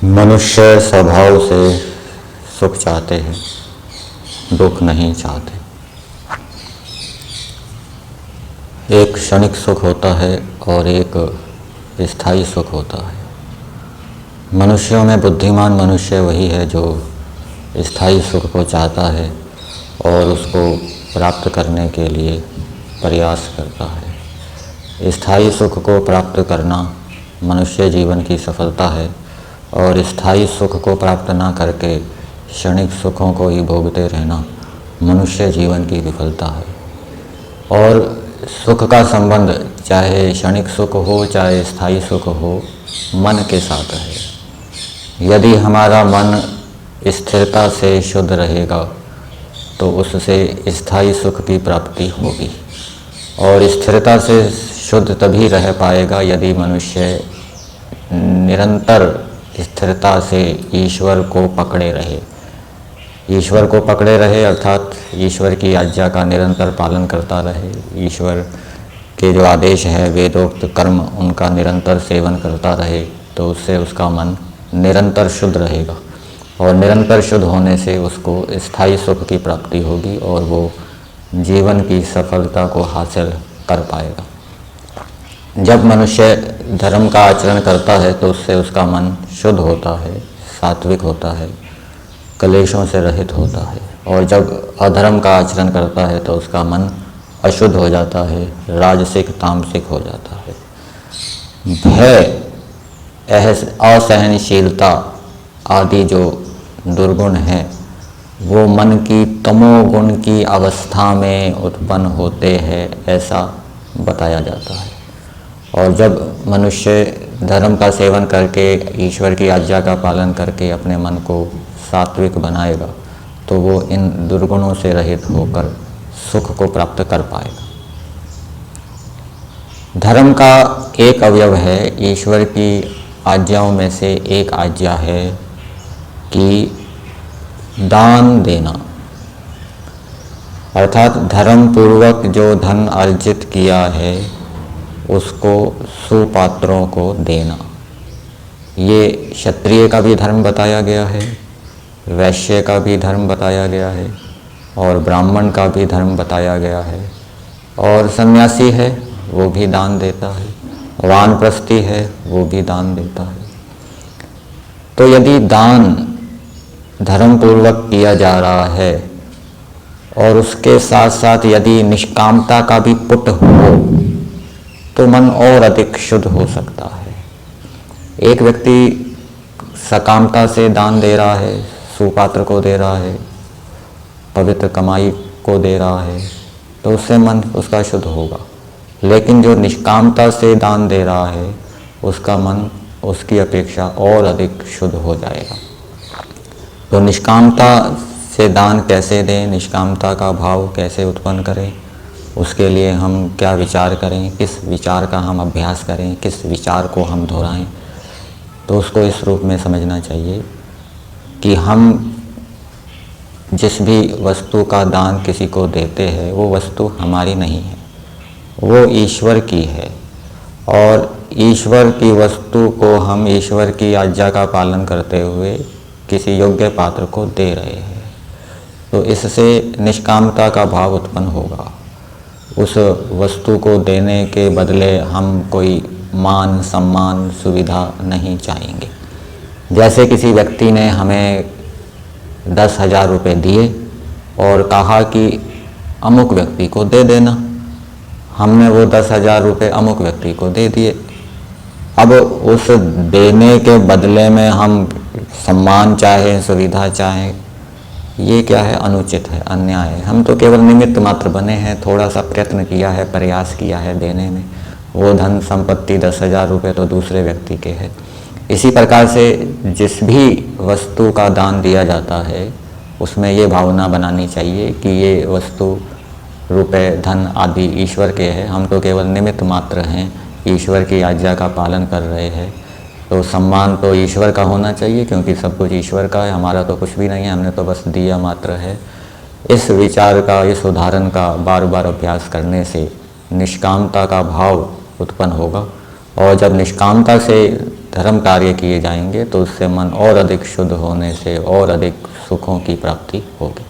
मनुष्य स्वभाव से सुख चाहते हैं, दुख नहीं चाहते। एक क्षणिक सुख होता है और एक स्थायी सुख होता है। मनुष्यों में बुद्धिमान मनुष्य वही है जो स्थायी सुख को चाहता है और उसको प्राप्त करने के लिए प्रयास करता है। स्थायी सुख को प्राप्त करना मनुष्य जीवन की सफलता है और स्थायी सुख को प्राप्त ना करके क्षणिक सुखों को ही भोगते रहना मनुष्य जीवन की विफलता है। और सुख का संबंध चाहे क्षणिक सुख हो चाहे स्थायी सुख हो, मन के साथ है। यदि हमारा मन स्थिरता से शुद्ध रहेगा तो उससे स्थायी सुख की प्राप्ति होगी। और स्थिरता से शुद्ध तभी रह पाएगा यदि मनुष्य निरंतर स्थिरता से ईश्वर को पकड़े रहे। ईश्वर को पकड़े रहे अर्थात ईश्वर की आज्ञा का निरंतर पालन करता रहे। ईश्वर के जो आदेश है, वेदोक्त कर्म, उनका निरंतर सेवन करता रहे तो उससे उसका मन निरंतर शुद्ध रहेगा। और निरंतर शुद्ध होने से उसको स्थायी सुख की प्राप्ति होगी और वो जीवन की सफलता को हासिल कर पाएगा। जब मनुष्य धर्म का आचरण करता है तो उससे उसका मन शुद्ध होता है, सात्विक होता है, कलेशों से रहित होता है। और जब अधर्म का आचरण करता है तो उसका मन अशुद्ध हो जाता है, राजसिक तामसिक हो जाता है। भय, असहनशीलता आदि जो दुर्गुण हैं वो मन की तमोगुण की अवस्था में उत्पन्न होते हैं, ऐसा बताया जाता है। और जब मनुष्य धर्म का सेवन करके ईश्वर की आज्ञा का पालन करके अपने मन को सात्विक बनाएगा तो वो इन दुर्गुणों से रहित होकर सुख को प्राप्त कर पाएगा। धर्म का एक अवयव है, ईश्वर की आज्ञाओं में से एक आज्ञा है कि दान देना, अर्थात धर्म पूर्वक जो धन अर्जित किया है उसको सुपात्रों को देना। ये क्षत्रिय का भी धर्म बताया गया है, वैश्य का भी धर्म बताया गया है और ब्राह्मण का भी धर्म बताया गया है। और सन्यासी है वो भी दान देता है, वानप्रस्थी है वो भी दान देता है। तो यदि दान धर्म पूर्वक किया जा रहा है और उसके साथ साथ यदि निष्कामता का भी पुट हो तो मन और अधिक शुद्ध हो सकता है। एक व्यक्ति सकामता से दान दे रहा है, सुपात्र को दे रहा है, पवित्र कमाई को दे रहा है तो उससे मन उसका शुद्ध होगा। लेकिन जो निष्कामता से दान दे रहा है उसका मन उसकी अपेक्षा और अधिक शुद्ध हो जाएगा। तो निष्कामता से दान कैसे दें, निष्कामता का भाव कैसे उत्पन्न करें, उसके लिए हम क्या विचार करें, किस विचार का हम अभ्यास करें, किस विचार को हम दोहराएं, तो उसको इस रूप में समझना चाहिए कि हम जिस भी वस्तु का दान किसी को देते हैं वो वस्तु हमारी नहीं है, वो ईश्वर की है। और ईश्वर की वस्तु को हम ईश्वर की आज्ञा का पालन करते हुए किसी योग्य पात्र को दे रहे हैं तो इससे निष्कामता का भाव उत्पन्न होगा। उस वस्तु को देने के बदले हम कोई मान सम्मान सुविधा नहीं चाहेंगे। जैसे किसी व्यक्ति ने हमें 10,000 रुपये दिए और कहा कि अमुक व्यक्ति को दे देना, हमने वो 10,000 रुपये अमुक व्यक्ति को दे दिए। अब उस देने के बदले में हम सम्मान चाहें, सुविधा चाहें, ये क्या है? अनुचित है, अन्याय है। हम तो केवल निमित्त मात्र बने हैं, थोड़ा सा प्रयत्न किया है, प्रयास किया है देने में। वो धन संपत्ति 10,000 रुपये तो दूसरे व्यक्ति के हैं। इसी प्रकार से जिस भी वस्तु का दान दिया जाता है उसमें ये भावना बनानी चाहिए कि ये वस्तु, रुपए, धन आदि ईश्वर के हैं, हम तो केवल निमित्त मात्र हैं, ईश्वर की आज्ञा का पालन कर रहे हैं। तो सम्मान तो ईश्वर का होना चाहिए क्योंकि सब कुछ ईश्वर का है, हमारा तो कुछ भी नहीं है, हमने तो बस दिया मात्र है। इस विचार का, इस उदाहरण का बार बार अभ्यास करने से निष्कामता का भाव उत्पन्न होगा। और जब निष्कामता से धर्म कार्य किए जाएंगे तो उससे मन और अधिक शुद्ध होने से और अधिक सुखों की प्राप्ति होगी।